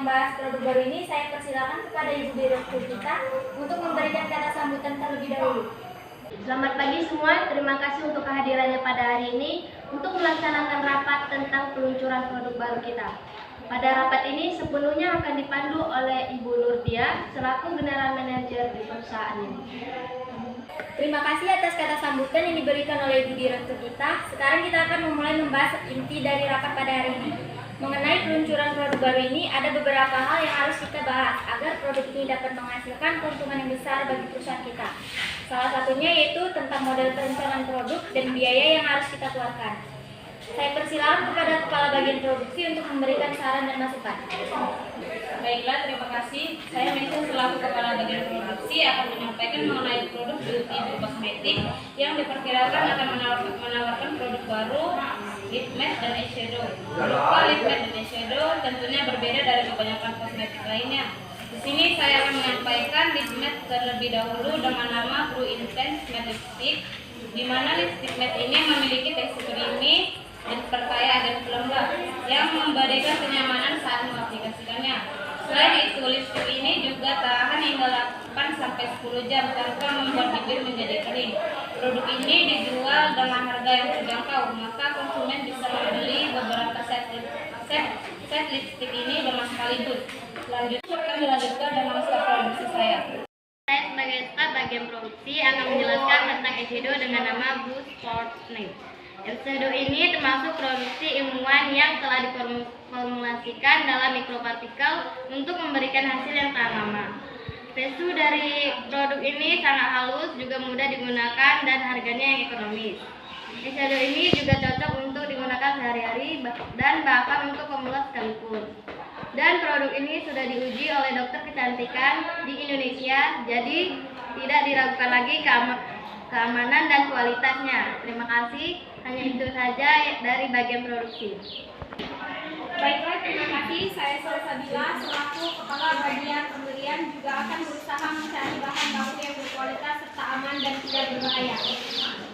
membahas produk baru ini, saya persilakan kepada Ibu Direktur kita untuk memberikan kata sambutan terlebih dahulu. Selamat pagi semua, terima kasih untuk kehadirannya pada hari ini untuk melaksanakan rapat tentang peluncuran produk baru kita. Pada rapat ini sepenuhnya akan dipandu oleh Ibu Nurdia selaku General Manager di perusahaan ini. Terima kasih atas kata sambutan yang diberikan oleh Ibu Direktur kita. Sekarang kita akan memulai membahas inti dari rapat pada hari ini. Mengenai peluncuran produk baru ini, ada beberapa hal yang harus kita bahas agar produk ini dapat menghasilkan keuntungan yang besar bagi perusahaan kita. Salah satunya yaitu tentang model perencanaan produk dan biaya yang harus kita keluarkan. Saya persilakan kepada Kepala Bagian Produksi untuk memberikan saran dan masukan. Baiklah, terima kasih. Saya Mesin selaku Kepala Bagian Produksi akan menyampaikan mengenai produk beauty kosmetik yang diperkirakan akan menawarkan produk baru, lip matte dan eyeshadow. Produk lip matte dan eyeshadow tentunya berbeda dari kebanyakan kosmetik lainnya. Di sini saya akan menyampaikan lip matte terlebih dahulu dengan nama Blue Intense Matte Lipstick, di mana lipstick matte ini memiliki tekstur creamy dan perkaya agen pelembab yang memberikan kenyamanan saat mengaplikasikannya. Selain itu, lipstick ini juga tahan hingga 8-10 jam tanpa membuat bibir menjadi kering. Produk ini dijual dengan harga yang terjangkau, maka konsumen bisa membeli beberapa set lipstick ini dengan sekaligus. Selanjutnya akan dilanjutkan dengan staf produksi saya. Saya sebagai staf bagian produksi akan menjelaskan tentang eyeshadow dengan nama Blue Sport Name. Eyeshadow ini termasuk produksi ilmuwan yang telah diformulasikan dalam mikropartikel untuk memberikan hasil yang tahan lama. Tekstur dari produk ini sangat halus, juga mudah digunakan dan harganya yang ekonomis. Eyeshadow ini juga cocok untuk digunakan sehari-hari dan bahkan untuk pemula sekalipun. Dan produk ini sudah diuji oleh dokter kecantikan di Indonesia, jadi tidak diragukan lagi keamanan dan kualitasnya. Terima kasih, hanya itu saja dari bagian produksi. Baiklah, terima kasih. Saya Salsabila selaku Kepala Bagian Pembelian juga akan berusaha mencari bahan baku yang berkualitas serta aman dan tidak berbahaya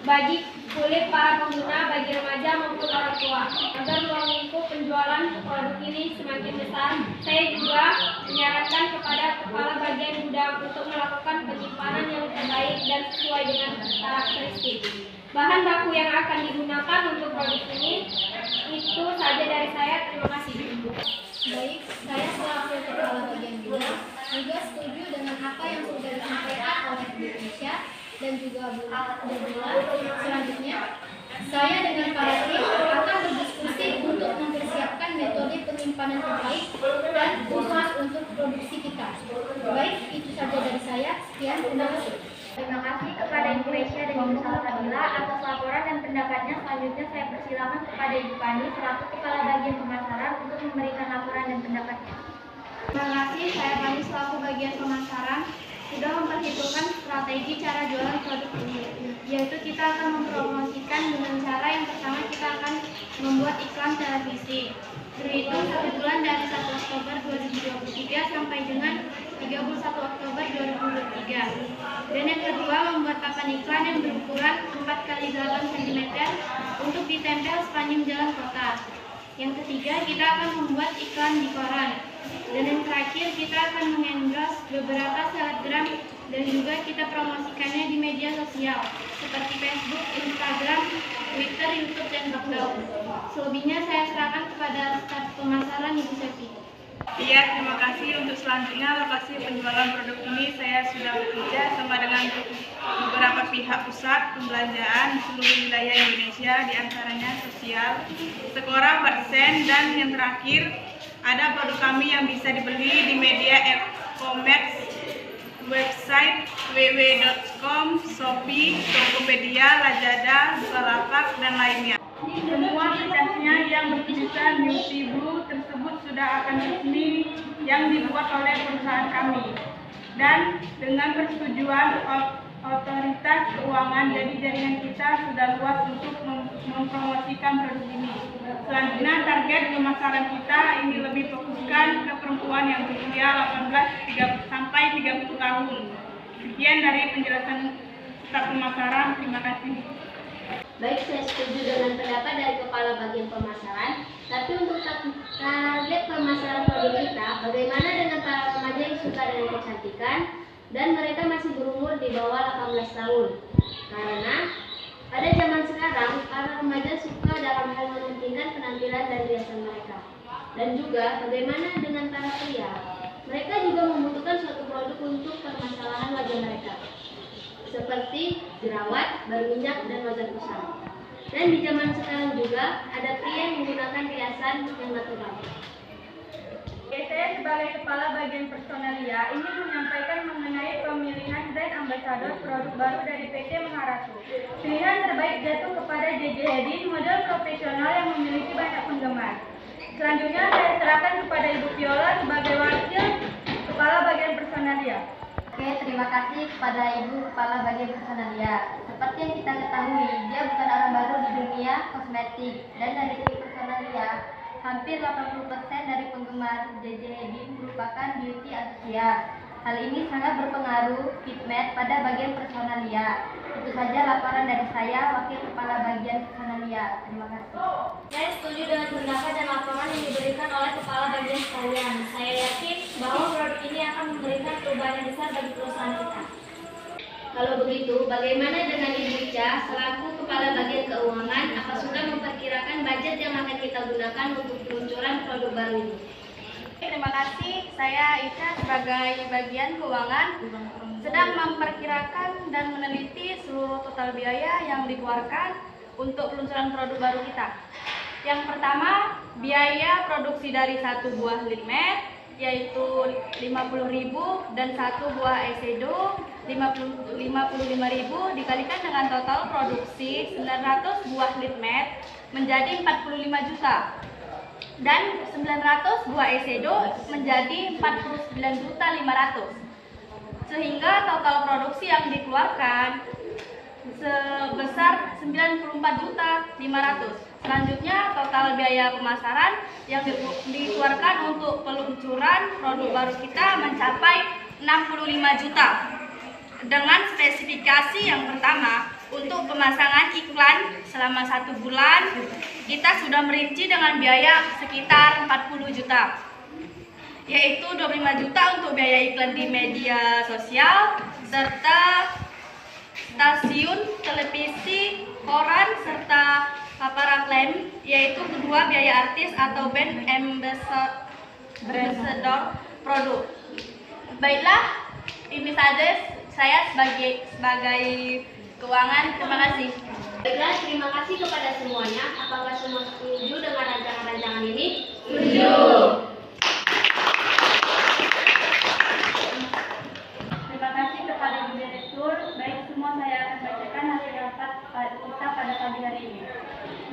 bagi kulit para pengguna, bagi remaja maupun orang tua. Agar ruang lingkup penjualan produk ini semakin besar, saya juga menyarankan kepada Kepala Bagian Gudang untuk melakukan penyimpanan yang terbaik dan sesuai dengan karakteristik bahan baku yang akan digunakan untuk produk ini. Itu saja dari saya, terima kasih. Baik, saya selaku Kepala Bagian Gudang juga setuju dengan apa yang sudah disampaikan oleh Bu Indonesia dan juga Bu Nurdia. Selanjutnya, saya dengan para tim akan berdiskusi untuk mempersiapkan metode penyimpanan terbaik dan khusus untuk produksi kita. Baik, itu saja dari saya. Sekian, terima kasih. Terima kasih kepada Ibu Resya dan Ibu Salsabila atas laporan dan pendapatnya. Selanjutnya saya persilakan kepada Ibu Pani selaku Kepala Bagian Pemasaran untuk memberikan laporan dan pendapatnya. Terima kasih, saya Pani selaku bagian pemasaran sudah memperhitungkan strategi cara jualan produk ini, yaitu kita akan mempromosikan dengan cara yang pertama kita akan membuat iklan televisi terhitung 1 bulan dari 1 Oktober 2023 sampai dengan 31 Oktober 2023. Dan yang kedua, membuat papan iklan yang berukuran 4x8 cm untuk ditempel sepanjang jalan kota. Yang ketiga, kita akan membuat iklan di koran. Dan yang terakhir, kita akan mengendorse beberapa selebgram dan juga kita promosikannya di media sosial seperti Facebook, Instagram, Twitter, YouTube, dan TikTok. Selebihnya saya serahkan kepada staf pemasaran Ibu Sepi. Iya, terima kasih. Untuk selanjutnya lokasi penjualan produk ini saya sudah bekerja sama dengan beberapa pihak pusat perbelanjaan di seluruh wilayah Indonesia, diantaranya sosial, sekolah, Batsen, dan yang terakhir ada produk kami yang bisa dibeli di media e-commerce, website www.com, Shopee, Tokopedia, Lazada, Bukalapak, dan lainnya. Semua lisensinya yang bertulisan Beauty Blue tersebut sudah akan resmi yang dibuat oleh perusahaan kami dan dengan persetujuan otoritas keuangan, jadi jaringan kita sudah luas untuk mempromosikan produk ini. Selanjutnya target pemasaran kita ini lebih fokuskan ke perempuan yang berusia 18 sampai 30 tahun. Sekian dari penjelasan staf pemasaran, terima kasih. Baik, saya setuju dengan pendapat dari Kepala Bagian Pemasaran, tapi untuk Target pemasaran produk kita, bagaimana dengan para remaja yang suka dengan kecantikan dan mereka masih berumur di bawah 18 tahun. Karena pada zaman sekarang, para remaja suka dalam hal mementingkan penampilan dan riasan mereka. Dan juga bagaimana dengan para pria, mereka juga membutuhkan suatu produk untuk permasalahan wajah mereka, seperti jerawat, berminyak, dan wajah kusam. Dan di zaman sekarang juga ada pria yang menggunakan riasan yang natural. Saya sebagai Kepala Bagian Personalia ingin menyampaikan mengenai pemilihan brand ambasador produk baru dari PT Maharatu. Pilihan terbaik jatuh kepada JJ Hedin, model profesional yang memiliki banyak penggemar. Selanjutnya saya serahkan kepada Ibu Viola sebagai Wakil Kepala Bagian Personalia. Oke, terima kasih kepada Ibu Kepala Bagian Personalia. Seperti yang kita ketahui, dia bukan orang baru di dunia kosmetik. Dan dari tim Personalia, hampir 80% dari penggemar JJ Hedin merupakan beauty antusias. Hal ini sangat berpengaruh Fitmed pada bagian Personalia. Itu saja laporan dari saya, Wakil Kepala Bagian Personalia. Terima kasih. Saya setuju dengan pendapat dan laporan yang diberikan oleh Kepala Bagian sekalian. Saya yakin bahwa produk ini akan memberikan perubahan yang besar bagi perusahaan kita. Kalau begitu, bagaimana dengan Ibu Ica selaku Kepala Bagian Keuangan? Apa sudah memperkirakan budget yang akan kita gunakan untuk peluncuran produk baru ini? Terima kasih. Saya Ica sebagai bagian keuangan sedang memperkirakan dan meneliti seluruh total biaya yang dikeluarkan untuk peluncuran produk baru kita. Yang pertama, biaya produksi dari satu buah lip matte yaitu 50.000 dan satu buah eyeshadow 55.000 dikalikan dengan total produksi 900 buah lip matte menjadi 45 juta. Dan 900 buah eyeshadow menjadi 49.500.000. Sehingga total produksi yang dikeluarkan sebesar 94.500.000. Selanjutnya total biaya pemasaran yang dikeluarkan untuk peluncuran produk baru kita mencapai 65 juta. Dengan spesifikasi yang pertama, untuk pemasangan iklan selama 1 bulan, kita sudah merinci dengan biaya sekitar 40 juta. Yaitu 25 juta untuk biaya iklan di media sosial, serta stasiun, televisi, koran, serta paparan klaim, yaitu kedua biaya artis atau brand ambassador produk. Baiklah, ini saja saya sebagai keuangan. Terima kasih. Baiklah, terima kasih kepada semuanya. Apakah semua setuju dengan rancangan-rancangan ini? Setuju. Terima kasih kepada Ibu Direktur. Baik, semua saya akan bacakan hasil rapat kita pada pagi hari ini.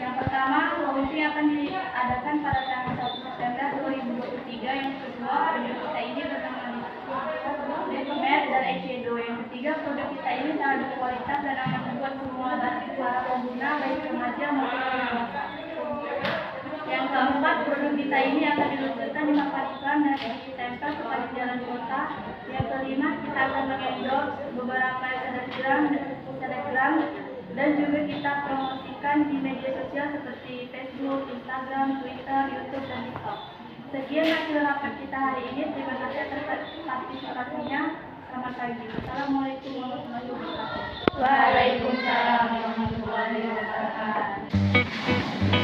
Yang pertama, launching akan diadakan pada tanggal 1 September 2023. Yang kedua, produk kita ini bernama lip matte dan eyeshadow. Yang ketiga, produk kita ini sangat berkualitas dan akan membuat semua batik para pengguna baik remaja maupun dewasa. Yang keempat, produk kita ini akan diluncurkan di papan iklan dan ditempel kepada jalan kota. Yang kelima, kita akan mengendorse beberapa selebgram dan juga kita promosikan di media sosial seperti Facebook, Instagram, Twitter, YouTube, dan TikTok. Sekian hasil rapat kita hari ini. Terima kasih atas partisipasinya. Selamat pagi. Assalamualaikum warahmatullahi wabarakatuh. Waalaikumsalam warahmatullahi wabarakatuh.